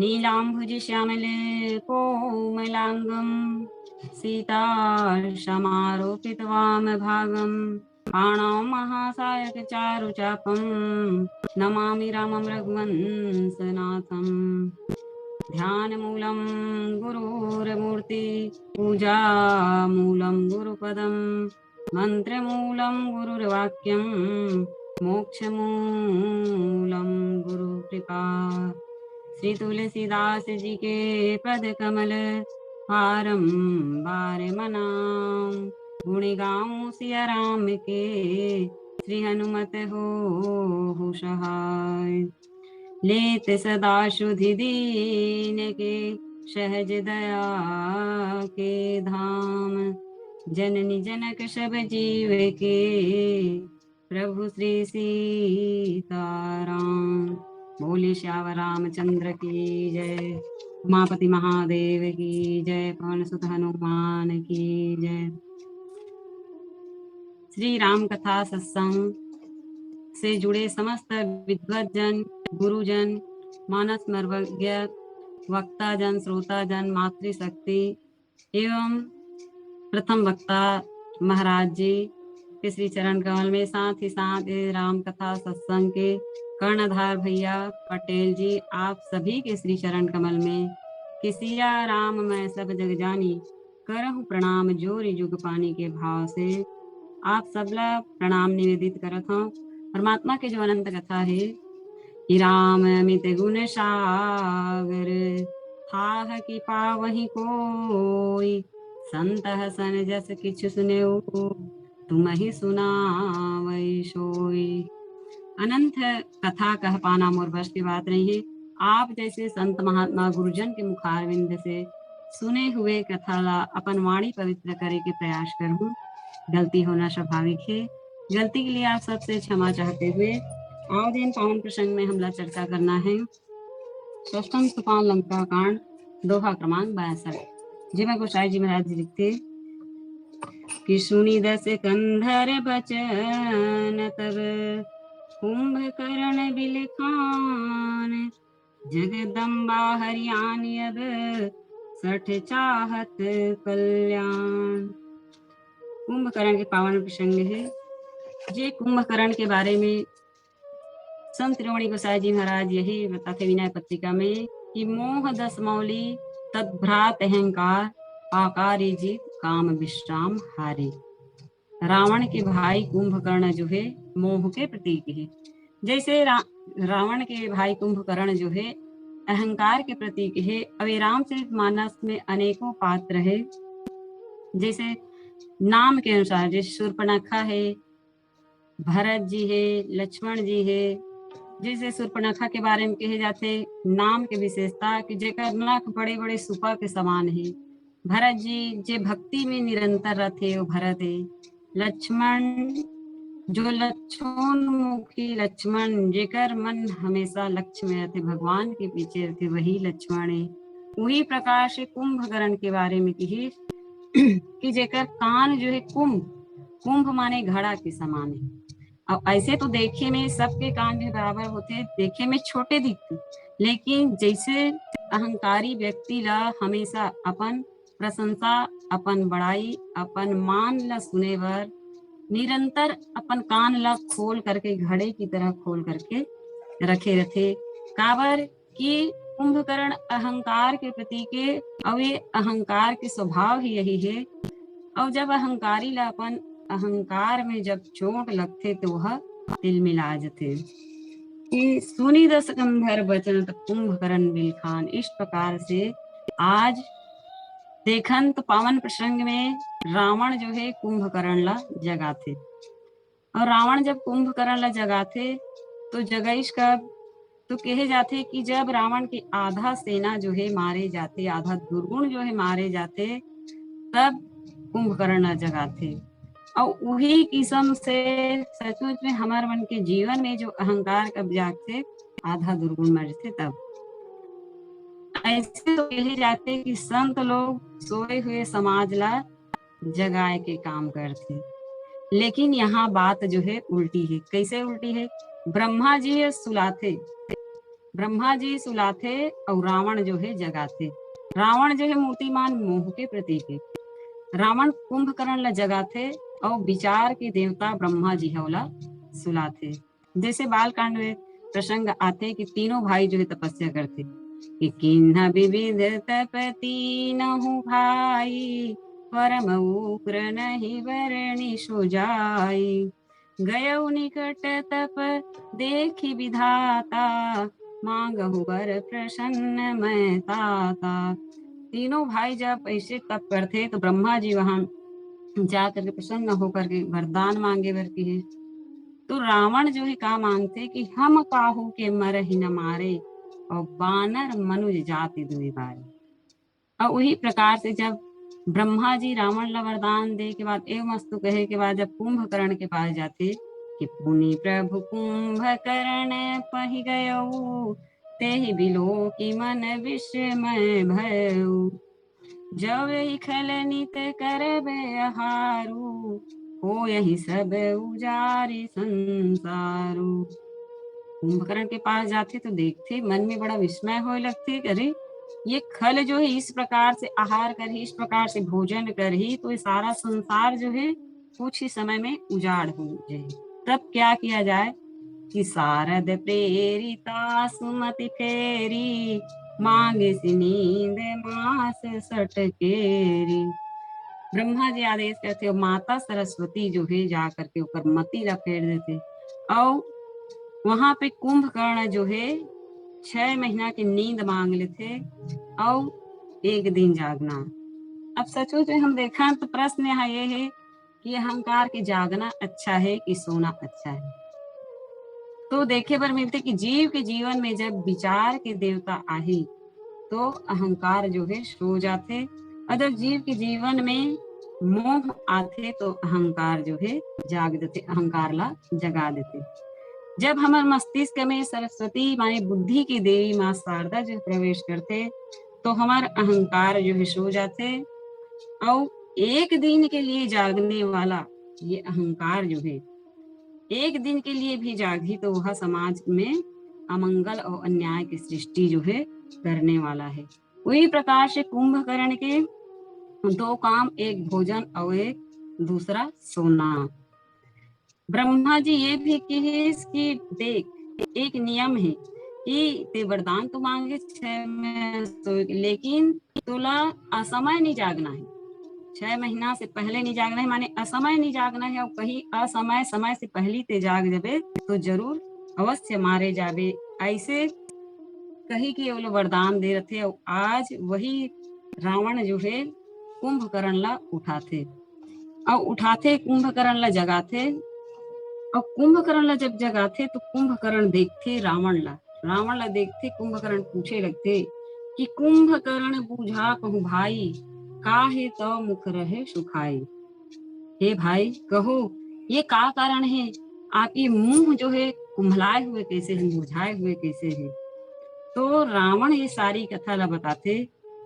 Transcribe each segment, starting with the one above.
नीलाम्बुज श्यामले कोमलाङ्गं सीताशमारोपित वामभागं पाणौ महासायक चारुचापं नमामि रामं रघुवंशनाथम्। ध्यानमूलं गुरुर्मूर्ति पूजामूलं गुरुपदं मन्त्रमूलं गुरुर्वाक्यं मोक्षमूलं गुरुकृपा। श्री तुलसीदास जी के पद कमल बारंबार मनाम गुण गाऊं सिया राम के श्री हनुमत हो सहाय। लेत सदा शुद्धि दीन के सहज दया के धाम जननी जनक सब जीव के प्रभु श्री सीताराम। बोले श्यावर रामचंद्र की जय। उमापति महादेव की जय। पवन सुत हनुमान की जय। श्री राम कथा सत्संग से जुड़े समस्त विद्वज्जन, गुरुजन, मानस मर्वज्ञ, वक्ता जन, श्रोता जन, मातृशक्ति एवं प्रथम वक्ता महाराज जी के श्री चरण कमल में, साथ ही साथ राम कथा सत्संग के कर्णधार भैया पटेल जी, आप सभी के श्री चरण कमल में कि सिया राम मैं सब जग जानी करहु प्रणाम जोरी जुग पानी के भाव से आप सबला प्रणाम निवेदित करत हूँ। परमात्मा के जो अनंत कथा है कि राम अमित गुण सागर थाह की पावहि कोई संत सन जस किछु सुनेउ तुम ही सुनावै सोई। अनंत कथा कह पाना मोर बस की बात नहीं है। आप जैसे संत महात्मा गुरुजन के मुखारविंद से सुने हुए कथा ला अपन वाणी पवित्र करे के प्रयास करूं। गलती होना स्वाभाविक है। गलती के लिए आप सबसे क्षमा चाहते हुए आज इन पावन प्रसंग में हमला चर्चा करना है षष्ठम सोपान लंका कांड दोहा क्रमांक 62, जिसमें गोसाई जी महाराज जी लिखते कि सुनी दस कंधर बचन तब कुंभकर्ण बिलखान जगदम्बा हरियाणी अब सठ चाहत कल्याण। कुंभकर्ण के पावन प्रसंग है। जे कुंभकर्ण के बारे में संत त्रिवेणी गोसाई जी महाराज यही बताते विनय पत्रिका में कि मोह दस मौली तद्भ्रात अहंकार आकारी जीत काम विश्राम हारे। रावण के भाई कुंभकर्ण जो है मोह के प्रतीक है। जैसे रावण के भाई कुंभकर्ण जो है अहंकार के प्रतीक है। अब रामचरितमानस में अनेकों पात्र है। जैसे नाम के अनुसार जैसे शूर्पणखा है, भरत जी है, लक्ष्मण जी है। जैसे शूर्पणखा के बारे में कहे जाते नाम के विशेषता कि जेकर नख बड़े बड़े सुपा के समान है। भरत जी जे भक्ति में निरंतर रहते वो भरत है। लक्ष्मण जो लक्ष्मणमुखी लक्ष्मण जेकर मन हमेशा लक्ष्य में रहते भगवान के पीछे रहते वही लक्ष्मण है। वही प्रकार से कुंभकर्ण के बारे में कही कि जेकर कान जो है कुंभ माने घड़ा के समान है। अब ऐसे तो देखे में सबके कान भी बराबर होते, देखे में छोटे दिखते, लेकिन जैसे अहंकारी व्यक्ति ला हमेशा अपन प्रशंसा, अपन बड़ाई, अपन मान ला सुने बर निरंतर अपन कान ला खोल करके घड़े की तरह खोल करके रखे रथे। काबर कि कुंभकर्ण अहंकार के प्रतीक के, और ये अहंकार के स्वभाव ही यही है। और जब अहंकारी ला अपन अहंकार में जब चोट लगथे तो वह तिल मिला जथे। कि सुनी दस कंधर बचन कुंभकर्ण बिलखान। इस प्रकार से आज देखन तो पावन प्रसंग में रावण जो है कुंभकर्ण ला जगाथे, और रावण जब कुंभकर्ण ला जगाथे तो जगईश का तो कहे जाते कि जब रावण की आधा सेना जो है मारे जाते, आधा दुर्गुण जो है मारे जाते, तब कुंभकर्ण ला जगाथे। और वही किस्म से सचमुच में हमारे मन के जीवन में जो अहंकार कब जागते, आधा दुर्गुण मरते तब। ऐसे तो कहे जाते कि संत लोग सोए हुए समाज ला जगाए के काम करते, लेकिन यहाँ बात जो है उल्टी है। कैसे उल्टी है? ब्रह्मा जी सुलाथे, ब्रह्मा जी सुलाथे और रावण जो है जगाथे। रावण जो है मूर्तिमान मोह के प्रतीक है। रावण कुंभकर्ण ला जगाथे और विचार के देवता ब्रह्मा जी हवला सुलाथे। जैसे बालकांड में प्रसंग आते कि तीनों भाई जो है तपस्या करते कि किन्ह विविध तप तीनहु भाई, परम उग्र नहीं वर्णि सो जाई। गयौ निकट तप देखी विधाता, मांगहु वर प्रसन्न मैं ताता। तीनों भाई जब ऐसे तप करते तो ब्रह्मा जी वहां जाकर के प्रसन्न होकर के वरदान मांगे वर की है। तो रावण जो है का मांगते कि हम काहू के मर ही न मारे, और बानर मनुज जाति दुई बारे। और वही प्रकार से जब ब्रह्मा जी रावण ला वरदान दे के बाद एवं मस्तु कहे के बाद जब कुंभकर्ण के पास जाते कि पुनि प्रभु कुंभकर्ण पहि गयऊ, तेहि बिलो की मन विस्मय भयऊ। जब यही खल नित करबे आहारू, हो यही सब उजारी संसारू। कुंभकर्ण के पास जाते तो देखते मन में बड़ा विस्मय होने लगते, अरे ये खल जो है इस प्रकार से आहार कर ही, इस प्रकार से भोजन कर ही तो ये सारा संसार जो है कुछ ही समय में उजाड़ हो जाए। तब क्या किया जाए कि सारद प्रेरिता सुमति फेरी, मांगे सी नींद मास सटकेरी। ब्रह्मा जी आदेश करते और माता सरस्वती जो है जा करके ऊपर मती ला फेर देते। और वहां पे कुंभकर्ण जो है 6 महीना की नींद मांग लेते और 1 दिन जागना। अब सचमुच में हम देखा तो प्रश्न यहाँ ये है कि अहंकार के जागना अच्छा है कि सोना अच्छा है। तो देखे पर मिलते कि जीव के जीवन में जब विचार के देवता आही तो अहंकार जो है सो जाते, और जब जीव के जीवन में मोह आते तो अहंकार जो है जाग देते, अहंकार ला जगा देते। जब हमारे मस्तिष्क में सरस्वती माने बुद्धि की देवी माँ शारदा जो प्रवेश करते तो हमारा अहंकार जो है सो जाते, और 1 दिन के लिए जागने वाला ये अहंकार जो है 1 दिन के लिए भी जागी तो वह समाज में अमंगल और अन्याय की सृष्टि जो है करने वाला है। वही प्रकार से कुंभकर्ण के 2 काम, एक भोजन और एक दूसरा सोना। ब्रह्मा जी ये भी कि देख एक नियम है कि ते वरदान तो मांगे 6 में लेकिन तुला असमय नहीं जागना है। 6 महीना से पहले नहीं जागना है, माने असमय नहीं जागना है। और कहीं असमय समय से पहले ते जाग देवे तो जरूर अवश्य मारे जावे। ऐसे कही कि वो लोग वरदान दे रहे थे। और आज वही रावण जो है कुंभकर्ण ला उठाते और उठाते कुंभकर्ण ला जगाते, और कुंभकर्ण ला जब जगाते तो कुंभकर्ण देखते रावण ला देखते कुंभकर्ण पूछे लगते कि कुंभकर्ण बूझा कहूँ भाई, काहे तो मुख रहे सुखाई। हे भाई कहो ये का कारण है, आपकी मुंह जो है कुम्भलाए हुए कैसे है, मुरझाए हुए कैसे है। तो रावण ये सारी कथा ला बताते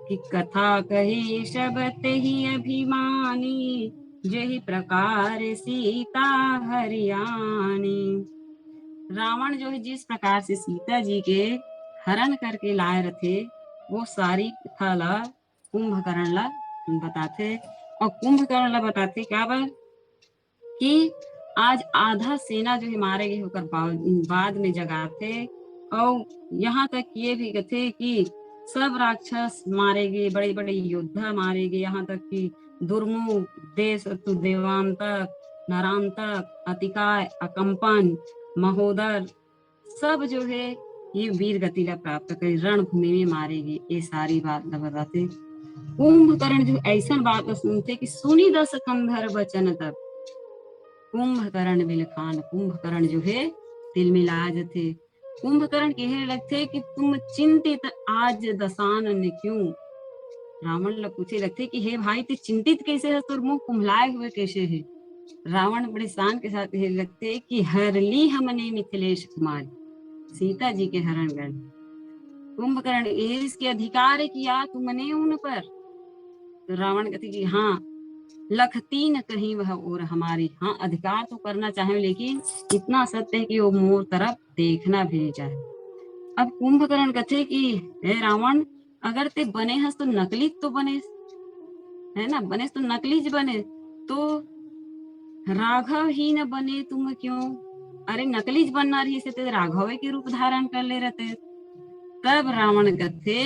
कि कथा कही शबत ही अभिमानी, जही प्रकार सीता हरियाणी। रावण जो है जिस प्रकार से सीता जी के हरण करके लाए रहे वो सारी कथा ला कुंभकर्ण ला बताते, और कुंभकर्ण ला बताते क्या बा कि आज आधा सेना जो है मारे गए होकर बाद में जगाते, और यहाँ तक ये भी कथे कि सब राक्षस मारे गए, बड़े बड़े योद्धा मारे गए, यहाँ तक कि दुर्मुख, देश देवांतक, नरांतक, अतिकाय, अकंपन, महोदर, सब जो है ये वीर गति ला प्राप्त करे, रणभूमि में मारे गए। ये सारी बात बताते कुंभकर्ण जो ऐसा बात सुनते कि सुनी दस कंधर बचन तब कुंभकर्ण बिलखान। कुंभकर्ण जो है तिलमिलाज थे। कुंभकर्ण कहने लगते कि तुम चिंतित आज दसानन क्यों। रावण लोग पूछे लगते कि हे भाई तू चिंतित कैसे है, तुर मुंह कुम्हलाए हुए कैसे है। रावण बड़े शान के साथ कहने लगते कि हरली हमने मिथिलेश कुमार, सीता जी के हरण गए। कुंभकर्ण इसके अधिकार किया तुमने उन पर। तो रावण कहते कि हाँ, लखती न कहीं वह और हमारी। हाँ, अधिकार तो करना चाहे, लेकिन इतना सत्य है कि वो मोर तरफ देखना भी नहीं चाहे। अब कुंभकर्ण कहते कि हे रावण, अगर ते बने हस तो नकली तो बने, है ना, बने तो नकली बने, तो राघव ही न बने तुम क्यों। अरे नकली बनना रही से ते राघव के रूप धारण कर ले रहते। तब रावण कहते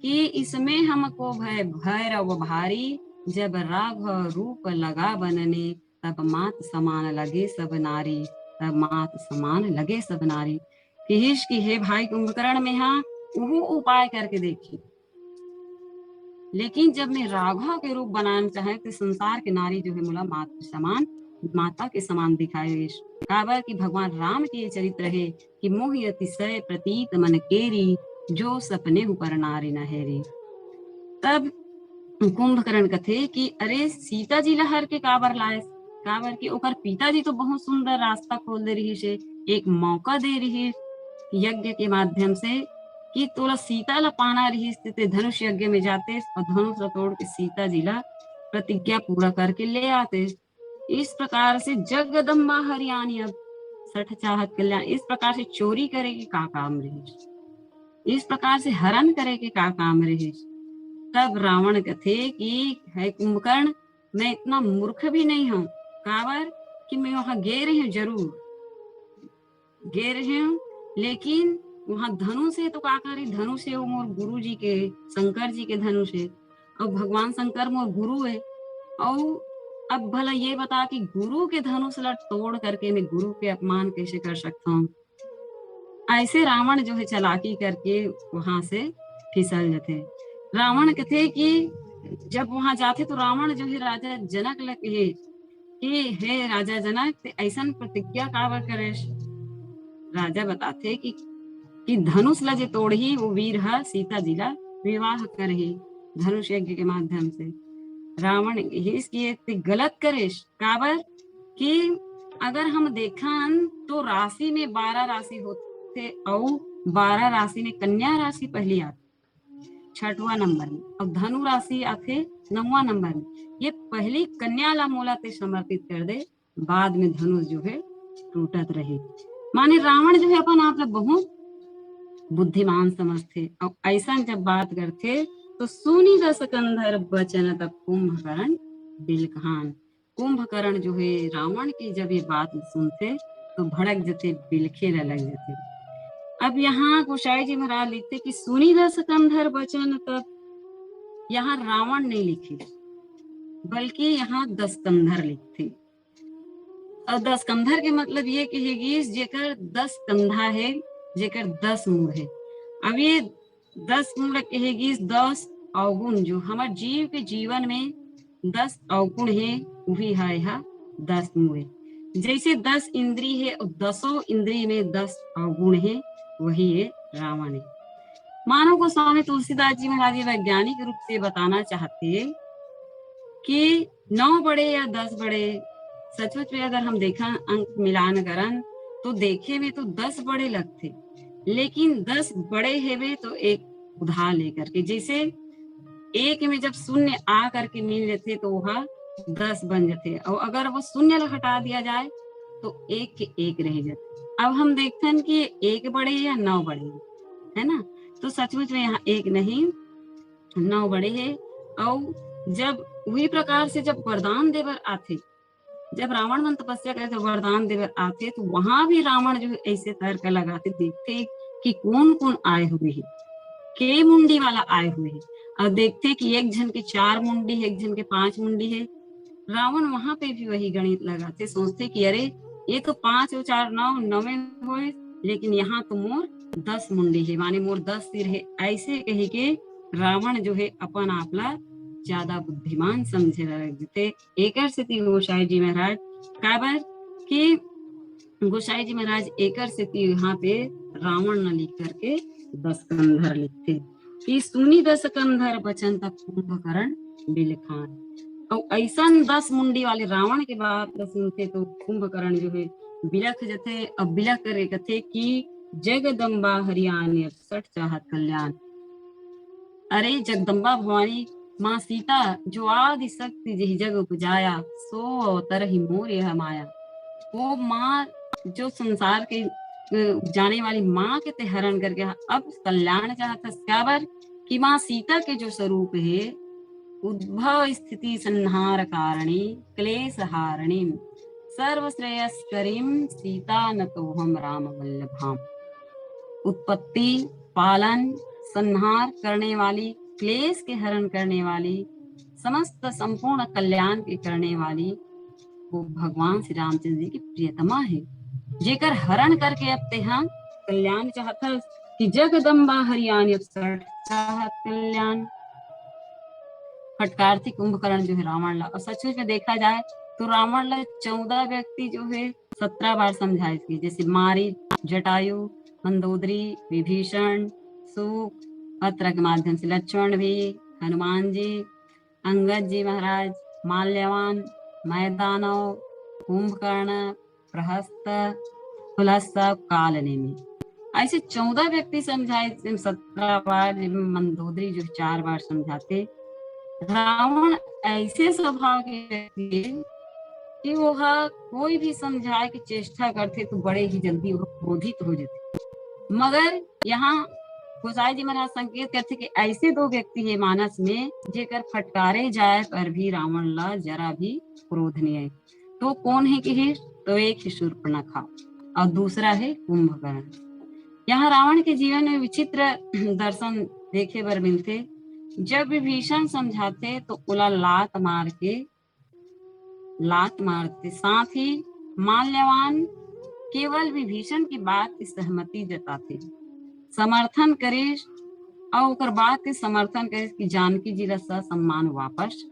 कि इसमें हमको भय भैरव भारी, जब राघव रूप लगा बनने, तब मात समान लगे सब नारी, तब मात समान लगे सब नारी। किहिश की हे भाई कुंभकर्ण में हाँ वो उपाय करके देखी, लेकिन जब मैं राघव के रूप बनाना चाहे तो संसार के नारी जो है मुला माता के समान दिखाए। काबर की भगवान राम के चरित्र है कि मोहि अतिशय प्रतीत मन केरी, जो सपने ऊपर नारी न हेरी। तब कुंभकर्ण कथे कि अरे सीता जी लहर के काबर लाए, काबर की ओकर पिताजी तो बहुत सुंदर रास्ता खोल दे रही से, एक मौका दे रही यज्ञ के माध्यम से कि तोला सीता ला पाना रही स्थिति, धनुष यज्ञ में जाते और धनुष तोड़ के सीता जी ला प्रतिज्ञा पूरा करके ले आते। इस प्रकार से जगदम्बा हरियाणी अब सठ चाहत कल्याण, इस प्रकार से चोरी करे के का काम रही, इस प्रकार से हरण करे के का काम रही। तब रावण कथे कि है कुंभकर्ण, मैं इतना मूर्ख भी नहीं हूँ, काबर कि मैं वहां गे रही हूँ, जरूर गे रही हूँ, लेकिन वहां धनुष है तो का करी, धनुष है वो मोर गुरु जी के, शंकर जी के धनुष है, और भगवान शंकर मोर गुरु है। और अब भला ये बता कि गुरु के धनुष ला तोड़ करके मैं गुरु के अपमान कैसे कर सकता हूँ। ऐसे रावण जो है चलाकी करके वहां से फिसल जाते। रावण कहते कि जब वहां जाते तो रावण जो है राजा जनक लगे कि हे राजा जनक ऐसा प्रतिज्ञा काबर करे। राजा बताते कि धनुष ला जे तोड़ही वो वीर है सीता जी ला विवाह करही धनुष यज्ञ के माध्यम से। रावण इसकी गलत करे, काबर कि अगर हम देखन तो राशि में 12 राशि होते और 12 राशि में कन्या राशि पहली आती 6वां नंबर में, और धनु राशि आते 9वां नंबर में। ये पहली कन्या ला मोला ते समर्पित कर दे, बाद में धनुष जो है टूटत रहे। माने रावण जो है अपन आप बहुत बुद्धिमान समझते, और ऐसा जब बात करते तो सुनी दस कंधर बचन तब कुंभकर्ण बिलखान। कुंभकर्ण जो है रावण की जब ये बात सुनते तो भड़क जाते, बिलखे लग जाते। अब यहाँ गोसाई जी महाराज लिखते कि सुनी दस कंधर बचन तब, यहाँ रावण नहीं लिखे बल्कि यहाँ 10 कंधर लिखते। और 10 कंधर के मतलब ये कहेगी जेकर 10 कंधा है, जेकर 10 मुंह है। अब ये 10 मुंह कहेगी 10 अवगुण जो हमारे जीव के जीवन में 10 अवगुण है, वही है 10 मुंह। जैसे 10 इंद्री है और 10 इंद्री में 10 अवगुण है, वही है रावण है। मानव को स्वामी तुलसीदास जी महाराज वैज्ञानिक रूप से बताना चाहते कि 9 बड़े या 10 बड़े, सचमुच में अगर हम देखा अंक मिलान करन तो देखे में तो 10 बड़े लगते, लेकिन 10 बड़े हेवे तो एक उधार लेकर के, जैसे एक में जब शून्य आ करके मिल लेते तो वह 10 बन जाते, और अगर वो शून्य हटा दिया जाए तो एक के एक रह जाते। अब हम देखते हैं कि एक बड़े या 9 बड़े है ना, तो सचमुच में यहाँ एक नहीं 9 बड़े है। और जब वही प्रकार से जब वरदान देवर आते जब रावण मन तपस्या करे तो वरदान देवर आते, तो वहां भी रावण जो है ऐसे तर्क लगाते, देखते कि कौन कौन आए हुए हैं, के मुंडी वाला आए हुए हैं, और देखते कि एक जन के 4 मुंडी है, एक जन के 5 मुंडी है। रावण वहां पे भी वही गणित लगाते, सोचते कि अरे ये तो 5 और 4 9 नवे हुए, लेकिन यहाँ तो मोर 10 मुंडी है, माने मोर 10 सिर है। ऐसे कही के रावण जो है अपन आपला ज्यादा बुद्धिमान समझे लगते। एकर से गोसाई जी महाराज काबर कि गोसाई जी महाराज एकर से यहाँ पे रावण न लिख करके 10 कंधर लिखते कि सुनी 10 कंधर बचन तक कुंभकर्ण बिलखान। और ऐसा 10 मुंडी वाले रावण के बात सुनते तो कुंभकर्ण जो है बिलख जथे। अब बिलख करे कथे कि जगदम्बा हरियाणी 61 चाहत कल्याण। अरे जगदम्बा भवानी माँ सीता जो आदि शक्ति जही जग उपजाया, सो अवतर ही मोर यह माया। वो माँ जो संसार के जाने वाली माँ के हरण करके अब कल्याण चाहता स्याबर कि माँ सीता के जो स्वरूप है, उद्भव स्थिति संहार कारणी क्लेश हारिणी सर्वश्रेयस्करीम सीता न तो हम राम वल्लभाम। उत्पत्ति पालन संहार करने वाली, क्लेश के हरण करने वाली, समस्त संपूर्ण कल्याण के करने वाली वो भगवान श्री रामचंद्र जी की प्रियतमा है, जेकर हरण करके अब तेहा कल्याण चाहता कि जगदम्बा हरियाणी अब चाहत कल्याण। फटकारती कुंभकर्ण जो है रावण ला, और सचमुच में देखा जाए तो रावण ला 14 व्यक्ति जो है 17 बार समझाए थे, जैसे मारी, जटायु, मंदोदरी, विभीषण, सुख, पत्र के माध्यम से लक्ष्मण भी, हनुमान जी, अंगद जी महाराज, माल्यवान, मैदानव, कुंभकर्ण, प्रहस्त, पुलस्त्य, कालनेमी। ऐसे 14 व्यक्ति समझाए, 17 बार मंदोदरी जो 4 बार समझाते। रावण ऐसे स्वभाव के व्यक्ति है कि वो कोई भी समझाए की चेष्टा करते तो बड़े ही जल्दी वो क्रोधित हो जाते। मगर यहाँ गोसाई जी महाराज संकेत करते कि ऐसे 2 व्यक्ति है मानस में जेकर फटकारे जाए पर भी रावण ला जरा भी क्रोध नहीं है। तो कौन है कि तो एक ही शूर्पणखा और दूसरा है कुंभकर्ण। यहाँ रावण के जीवन में विचित्र दर्शन देखे बर मिलते। जब विभीषण समझाते तो उला लात मारते, साथ ही माल्यवान केवल विभीषण की बात की सहमति जताते, समर्थन करे और बात के समर्थन करे कि जानकी जी ला सम्मान वापस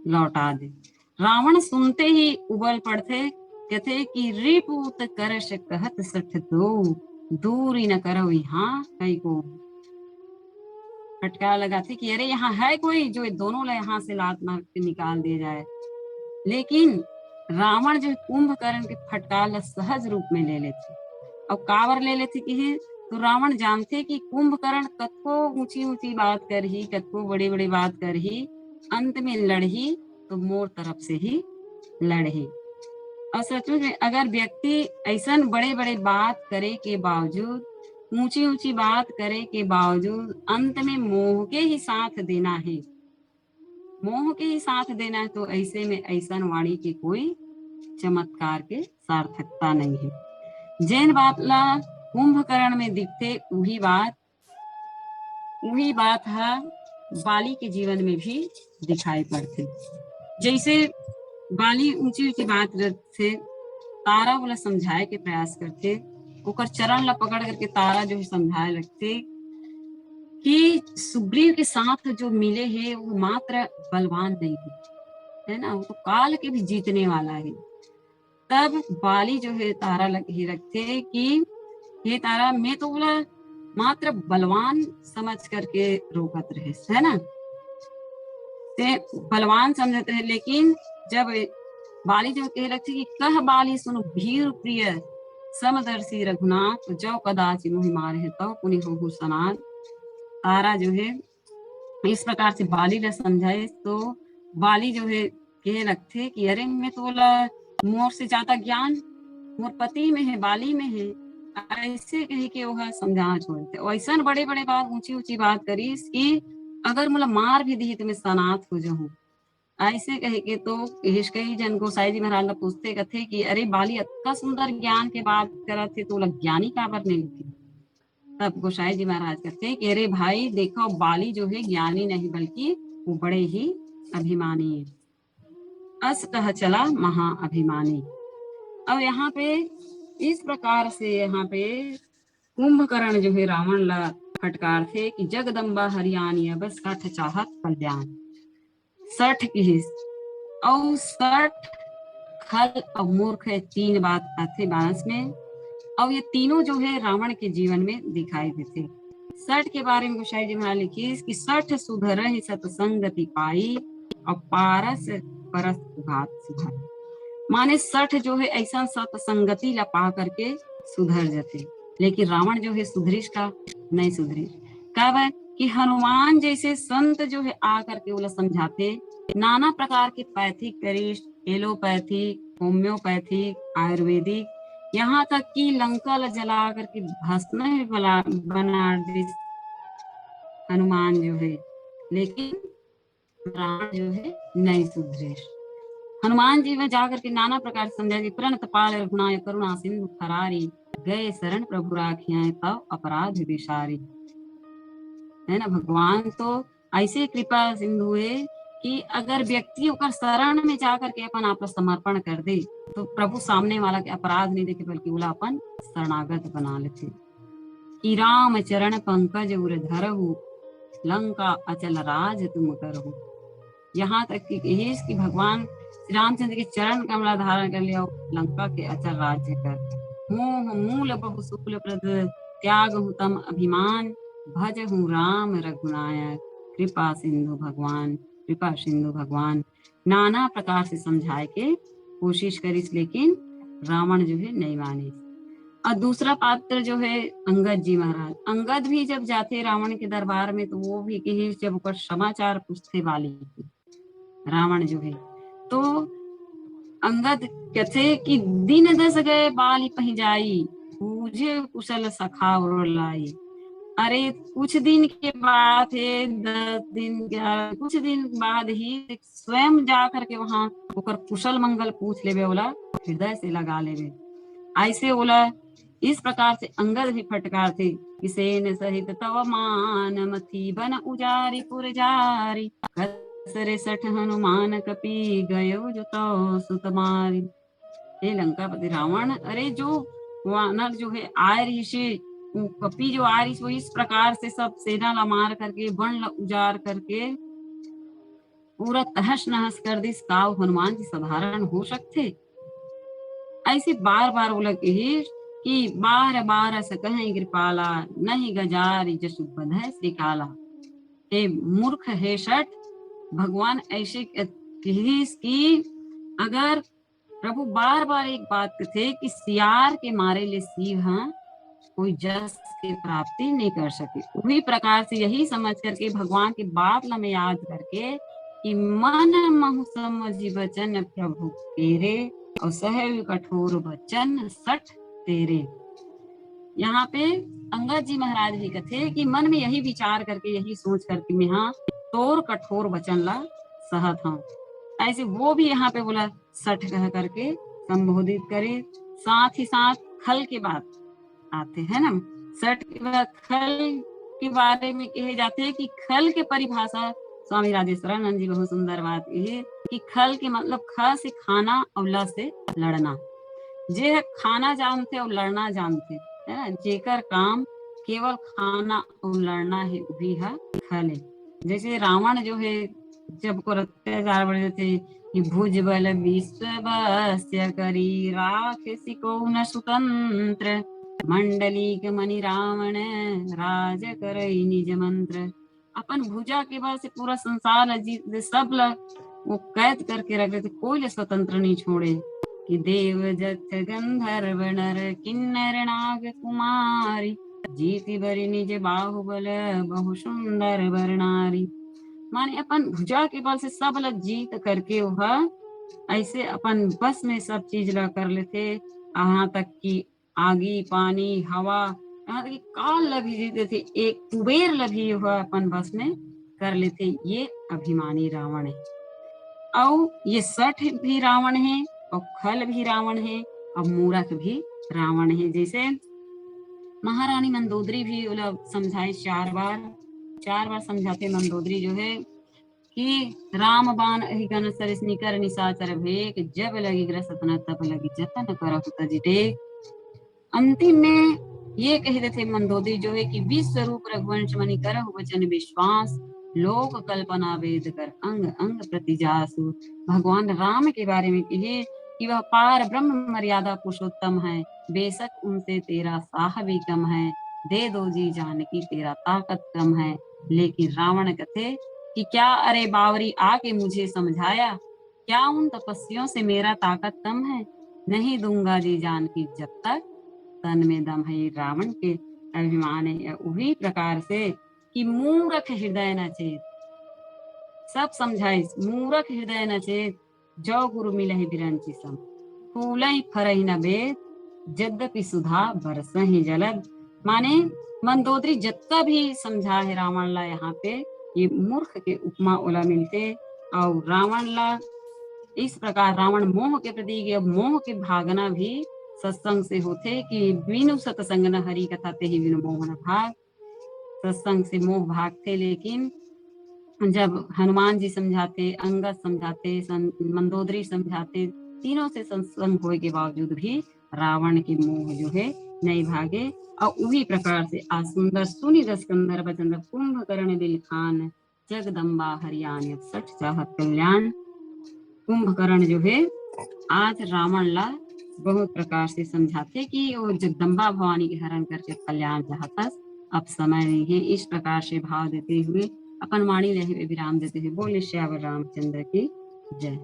लौटा दे। रावण सुनते ही उबल पड़ते, कहते कि रिपूत करश कहत सठ दो, दूरी न करो यहाँ कई को। फटकार लगाती कि अरे यहाँ है कोई जो दोनों यहाँ से लात मार के निकाल दे जाए। लेकिन रावण जो कुंभकर्ण के फटकार सहज रूप में ले लेते। और कावर ले लेते कि तो रावण जानते कि कुंभकर्ण कतको ऊंची ऊंची बात कर ही, कतको बड़ी बड़ी बात कर ही, अंत में लड़ही तो मोर तरफ से ही लड़ही। और सचमुच में अगर व्यक्ति ऐसा बड़े बड़े बात करे के बावजूद, ऊंची ऊंची बात करे के बावजूद अंत में मोह के ही साथ देना है, मोह के ही साथ देना है, तो ऐसे में ऐसा वाणी की कोई चमत्कार के सार्थकता नहीं है। जैन बात ला कुंभकर्ण में दिखते वही बात है बाली के जीवन में भी दिखाई पड़ते। जैसे बाली ऊंची ऊंची बात से तारा वाला समझाए के प्रयास करते, ओकर चरण ला पकड़ करके तारा जो समझाए लगते कि सुग्रीव के साथ जो मिले हैं वो मात्र बलवान नहीं है ना, वो तो काल के भी जीतने वाला है। तब बाली जो है तारा ही रखते कि ये तारा मैं तो बोला मात्र बलवान समझ करके रोकत रहे, है ना, ते बलवान समझते हैं। लेकिन जब बाली जो कह रखते कि कह बाली सुनो भीर प्रिय समदर्शी रघुनाथ, जो कदाचि मुहि मारे है तो पुनि हो सनात। तारा जो है इस प्रकार से बाली ने समझाए तो बाली जो है कह रखते कि अरे मैं तो बोला मोर से ज्यादा ज्ञान मोर पति में है, बाली में है। ऐसे कही के वह समझा छोड़ते। ऐसा बड़े बड़े बात ऊंची ऊंची बात करी कि अगर मुला मार भी दी तो मैं सनात हो जाऊं। ऐसे कहे के तो इस कई जन गोसाई जी महाराज ला पूछते कथे कि अरे बाली अतना सुंदर ज्ञान के बात करत थे तो ज्ञानी काबर नहीं लिखी। तब गोसाई जी महाराज कहते कि अरे भाई देखो बाली जो है ज्ञानी नहीं बल्कि वो बड़े ही अभिमानी है। अस कह चला महाअभिमानी। अब यहाँ पे इस प्रकार से यहाँ पे कुंभकर्ण जो है रावण ला फटकार थे कि जगदम्बा हरियाणी अब सठ चाहत कल्याण। सठ की और सठ खल और मूर्ख है तीन बात आते मानस में। और ये तीनों जो है रावण के जीवन में दिखाई देते। सठ के बारे में गोसाई जी महाराज लिखी कि सठ सुधर सतसंगति पाई और पारस परस घात सुधार। माने सठ जो है ऐसा सतसंगति ला पा करके सुधर जाते। लेकिन रावण जो है सुधरिश का नहीं सुधरिश। कब कि हनुमान जैसे संत जो है आ करके वो समझाते। नाना प्रकार के पैथिक करिश, एलोपैथिक, होम्योपैथिक, आयुर्वेदिक, यहाँ तक कि लंका ला जला करके भस्म बना दी हनुमान जो है। लेकिन रावण जो है नहीं सुधरे। हनुमान जी में जाकर के नाना प्रकार से समझा कि प्रणत पाल रघुनाय करुणा सिंधु खरारी गए शरण प्रभु राखियां तब अपराध विसारी। है ना, भगवान तो ऐसे कृपा सिंधु है कि अगर व्यक्ति ओकर शरण में जाकर के अपन आप समर्पण कर दे तो प्रभु सामने वाला के अपराध नहीं देखे बल्कि उला अपन शरणागत बना लेते। कि राम चरण पंकज उर धरहु लंका अचल राज तुम करहु। यहाँ तक कि भगवान श्री रामचंद्र के चरण कमला धारण कर लिया लंका के अचल राज्य कर। मोह मूल बहु शुक्ल प्रद त्याग हूँ तम अभिमान भज हूँ राम रघुनायक कृपा सिंधु भगवान। कृपा सिंधु भगवान नाना प्रकार से समझाए के कोशिश करिस लेकिन रावण जो है नहीं माने। और दूसरा पात्र जो है अंगद जी महाराज। अंगद भी जब जाते रावण के दरबार में तो वो भी कहीं जब ऊपर समाचार पूछते वाली रावण जो है तो अंगद कहते कि दिन दस गए बाली पही जाई पूजे कुशल सखा और लाई। अरे कुछ दिन के बाद है 10 दिन कुछ दिन बाद ही स्वयं जा करके वहां होकर कुशल मंगल पूछ लेवे बोला हृदय से लगा लेवे। ऐसे बोला इस प्रकार से अंगद भी फटकार थे कि सेन सहित तव मान मथी बन उजारी पुर जारी कसरे सठ हनुमान कपी गयो जो तो सुतमारी। हे लंकापति रावण, अरे जो वानर जो है आय ऋषि कपी जो आ रही वो इस प्रकार से सब सेना ला मार करके वन ला उजार करके पूरा तहस नहस कर दी। काव हनुमान जी साधारण हो सकते। ऐसे बार बार बोला कि बार बार सकहि कृपाला नहीं गजारी जसु बधै श्री काला। हे मूर्ख हे शठ, भगवान ऐसे की अगर प्रभु बार बार एक बात थे कि सियार के मारे ले सिंह कोई जस की प्राप्ति नहीं कर सके। उसी प्रकार से यही समझ करके भगवान की बात में याद करके कि मन महु समझी बचन प्रभु तेरे और सहज कठोर बचन सठ तेरे। यहाँ पे अंगद जी महाराज भी कथे कि मन में यही विचार करके यही सोच करके मैं हाँ तोर कठोर वचन ला सहत हूँ। ऐसे वो भी यहाँ पे बोला सठ कह करके संबोधित करे। साथ ही साथ खल के बाद आते हैं ना। सठ के बाद खल के बारे में कहे जाते हैं कि खल के परिभाषा स्वामी राजेश्वरानंद जी बहुत सुंदर बात है कि खल के मतलब ख से खाना और ल से लड़ना। जे है खाना जानते और लड़ना जानते है ना, जेकर काम केवल खाना और लड़ना है वही है खल है। जैसे रावण जो है जब को अत्याचार बढ़ थे कि भुज बल विश्व बस्य करी राख सिको न स्वतंत्र मंडली मणि रावण राज करई निज मंत्र। अपन भुजा के बल से पूरा संसार जीत सब वो कैद करके रख देते, कोई स्वतंत्र नहीं छोड़े। कि देव जथ गंधर्व नर किन्नर नाग कुमारी जीति बरि निज बाहुबल बहु सुंदर बरनारी। माने अपन भुजा के बल से सब लग जीत करके वह ऐसे अपन बस में सब चीज ला कर लेते। यहाँ तक कि आगी पानी हवा यहाँ तक कि काल ला भी जीते थे, एक कुबेर ला भी वह अपन बस में कर लेते। ये अभिमानी रावण है। और ये सठ भी रावण है और खल भी रावण है और मूरख भी रावण है। जैसे महारानी मंदोदरी भी समझाए 4 बार समझाते मंदोदरी जो है कि राम बाण अहिगन सरस निकर निशाचर भेक जब लगी ग्रसतना तब लगी जतन करहु तज टेक। अंतिम में ये कह देते मंदोदरी जो है कि विश्व रूप रघुवंश मणि करहु वचन विश्वास लोक कल्पना वेद कर अंग अंग प्रति जासु। भगवान राम के बारे में कहे कि वह पार ब्रह्म मर्यादा पुरुषोत्तम है, बेशक उनसे तेरा साह भी कम है, दे दो जी जानकी तेरा ताकत कम है। लेकिन रावण कथे कि क्या अरे बावरी आके मुझे समझाया, क्या उन तपस्वियों से मेरा ताकत कम है, नहीं दूंगा जी जानकी जब तक तन में दम है। रावण के अभिमान है उसी प्रकार से कि मूर्ख हृदय न चेत, सब समझाई मूर्ख हृदय न चेत, जो गुरु मिलहि बिरंची सम, फूलहि फरहि न बेद, यद्यपि सुधा बरसहि जलद। माने मंदोदरी जत्ता भी समझा है रावण ला, यहाँ पे ये मूर्ख के उपमा ओला मिलते। और रावण ला इस प्रकार रावण मोह के प्रतीक, मोह के भागना भी सत्संग से होते कि बिनु सत्संग न हरि कथा ते ही बिनु मोह न भाग। सत्संग से मोह भागते, लेकिन जब हनुमान जी समझाते, अंगद समझाते, मंदोदरी समझाते, तीनों से सत्संग होने के बावजूद भी रावण की मोह जो है नहीं भागे। और उसी प्रकार से आज सुंदर सुनी दस्कंदर बचंदर कुंभकर्ण दिल खान जगदम्बा हरियाण सठ चाहत कल्याण। कुंभकर्ण जो है आज रावण ला बहुत प्रकार से समझाते कि वो जगदम्बा भवानी के हरण करके कल्याण चाहता, अब समय नहीं है। इस प्रकार से भाव देते हुए अपन वाणी ले विराम देते हुए बोले श्यावर रामचंद्र की जय।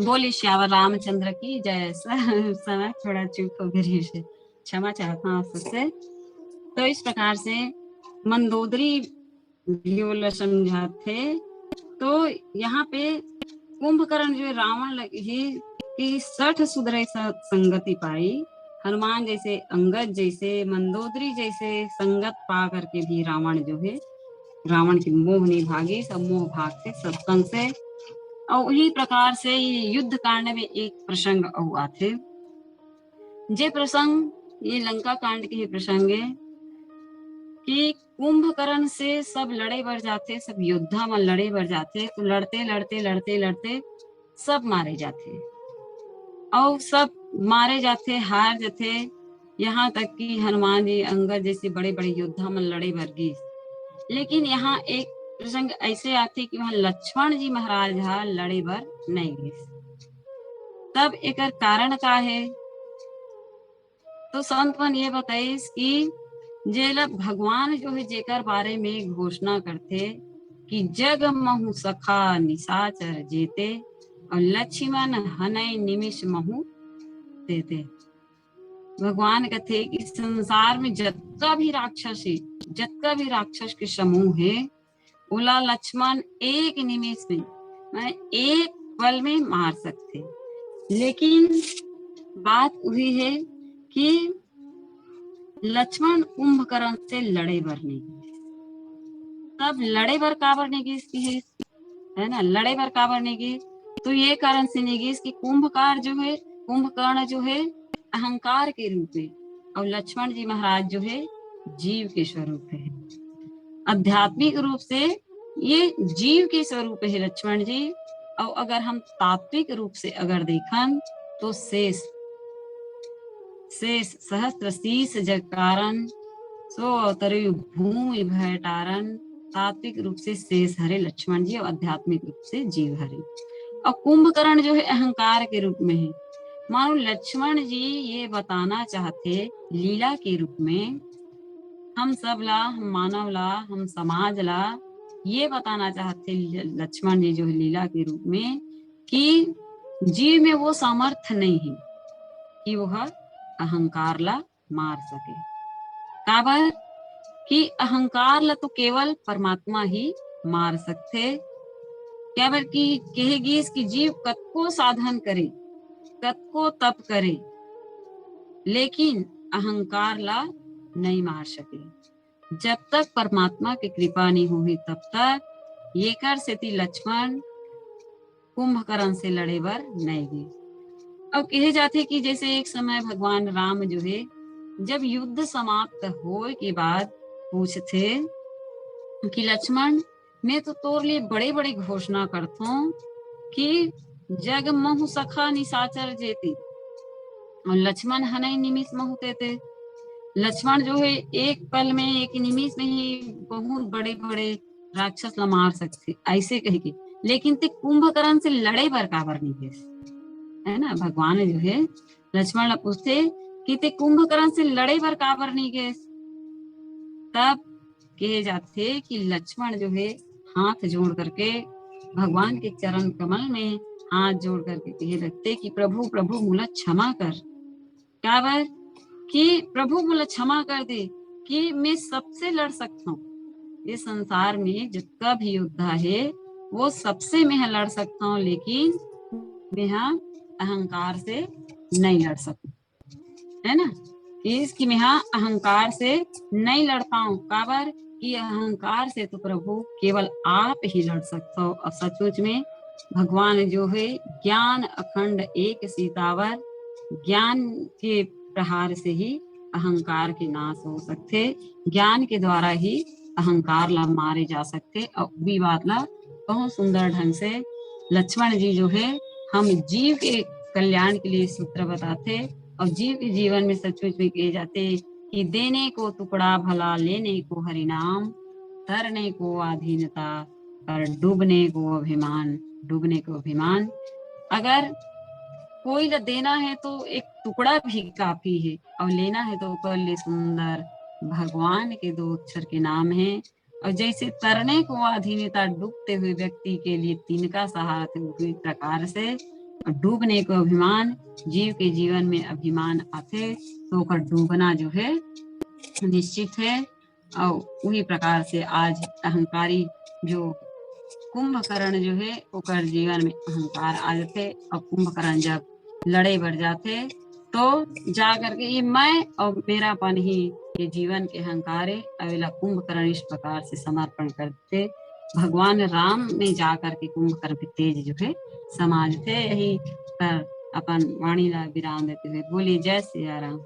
बोले श्यावर रामचंद्र की जय। समय थोड़ा चूक हो गई से क्षमा चाहता हूँ सबसे। तो इस प्रकार से मंदोदरी भी समझाते। तो यहाँ पे कुंभकर्ण जो रावण लगी कि 60 सुधरे संगति पाई, हनुमान जैसे, अंगद जैसे, मंदोदरी जैसे संगत पा करके भी रावण जो है, रावण की मोह नहीं भागी, सब मोह भागते सत्संग से। और इसी प्रकार से युद्ध कांड में एक प्रसंग हुआ थे, जे प्रसंग ये लंका कांड के ही प्रसंग है कि कुंभकर्ण से सब लड़े बढ़ जाते, सब योद्धा में लड़े बढ़ जाते। तो लड़ते लड़ते लड़ते लड़ते सब मारे जाते और सब मारे जाते, हार जाते। यहाँ तक कि हनुमान जी, अंगद जैसे बड़े बड़े योद्धा में लड़े बढ़ गए। लेकिन यहाँ एक प्रसंग ऐसे आते कि वहां लक्ष्मण जी महाराज लड़े भर नहीं गए। तब एक कारण का है तो संतवन ये बताइस कि जेला भगवान जो है जेकर बारे में घोषणा करते कि जग महु सखा निशाचर जेते और लक्ष्मण हनय निमिष महु देते। भगवान कहते कि संसार में जत्ता भी राक्षस है, जत्ता भी राक्षस के समूह है, ओला लक्ष्मण एक निमिष में, मैं एक पल में मार सकते। लेकिन बात वही है कि लक्ष्मण कुंभकर्ण से लड़े भर नहीं गए। तब लड़े भर काबर नहीं गए है ना, लड़े भर काबर नहीं गए तो ये कारण से नहीं गए कि कुंभकर्ण जो है अहंकार के रूप में और लक्ष्मण जी महाराज जो है जीव के स्वरूप है, आध्यात्मिक रूप से ये जीव के स्वरूप है लक्ष्मण जी। और अगर हम तात्विक रूप से अगर देखें तो शेष सहस्त्र शीश जगकारण सो अवतरु भूमि भय तारण। तात्विक रूप से शेष हरे लक्ष्मण जी और आध्यात्मिक रूप से जीव हरे। और कुंभकर्ण जो है अहंकार के रूप में है। मानो लक्ष्मण जी ये बताना चाहते लीला के रूप में, हम सब ला, हम मानव ला, हम समाज ला ये बताना चाहते लक्ष्मण जी जो है लीला के रूप में कि जीव में वो सामर्थ्य नहीं है कि वह अहंकार ला मार सके। काबर कि अहंकार ला तो केवल परमात्मा ही मार सकते। काबर कि कहेगी इसकी जीव कतको साधन करे, कतको तप करे, लेकिन अहंकार ला नहीं मार सके। जब तक परमात्मा की कृपा नहीं हुई तब तक ये कर सेती लक्ष्मण कुंभकर्ण से लड़े बर नहीं गए। अब कहे जाते कि जैसे एक समय भगवान राम जो है जब युद्ध समाप्त होए के बाद पूछते कि लक्ष्मण मैं तो तोर लिए बड़े बड़े घोषणा करता हूँ कि जग महु सखा निशाचर जेती, और लक्ष्मण हनई निमिष महु तेते। लक्ष्मण जो है एक पल में एक निमिष में ही बहुत बड़े बड़े राक्षस ला मार सकते ऐसे कहेगी, लेकिन ते कुंभकर्ण से लड़े बर काबर नहीं गए, है ना। भगवान जो है लक्ष्मण ला पूछते कि ते कुंभकर्ण से लड़े बर काबर नहीं गए। तब कहे जाते कि लक्ष्मण जो है हाथ जोड़ करके भगवान के चरण कमल में हाथ जोड़ करके कहे लगते कि प्रभु प्रभु मुला क्षमा कर। क्या बात कि प्रभु मुला क्षमा कर दे कि मैं सबसे लड़ सकता हूँ। इस संसार में जितना भी योद्धा है वो सबसे मैं लड़ सकता हूँ, लेकिन मैं अहंकार से नहीं लड़ सकूं, है ना। इसकी मैं अहंकार से नहीं लड़ पाऊं। काबर कि अहंकार से तो प्रभु केवल आप ही लड़ सकते हो। और सचमुच में भगवान जो है ज्ञान अखंड एक सीतावर, ज्ञान के प्रहार से ही अहंकार के नाश हो सकते, ज्ञान के द्वारा ही अहंकार ला मारे जा सकते। और भी बात ला बहुत सुंदर ढंग से लक्ष्मण जी जो है हम जीव के कल्याण के लिए सूत्र बताते, और जीव के जीवन में सचमुच में किए जाते कि देने को टुकड़ा भला, लेने को हरिनाम, तरने को आधीनता, और डूबने को अभिमान, डूबने को अभिमान। अगर कोई ला देना है तो एक टुकड़ा भी काफी है, और लेना है तो ऊपर ले सुंदर भगवान के दो अक्षर के नाम है। और जैसे तरने को अधीनता डूबते हुए व्यक्ति के लिए तिनका सहारा थे, उसी प्रकार से डूबने को अभिमान, जीव के जीवन में अभिमान आते तो ओकर डूबना जो है निश्चित है। और वही प्रकार से आज अहंकारी जो कुंभकर्ण जो है ओकर जीवन में अहंकार आ जाते, और कुंभकर्ण जब लड़े बढ़ जाते तो जा करके ये मैं और मेरापन ही ये जीवन के अहंकार है, अवेला कुंभकर्ण इस प्रकार से समर्पण करते भगवान राम में जा करके कुंभकर्ण के तेज जो है समाज थे। यही कर अपन वाणी ला विराम देते हुए बोली जय सिया राम।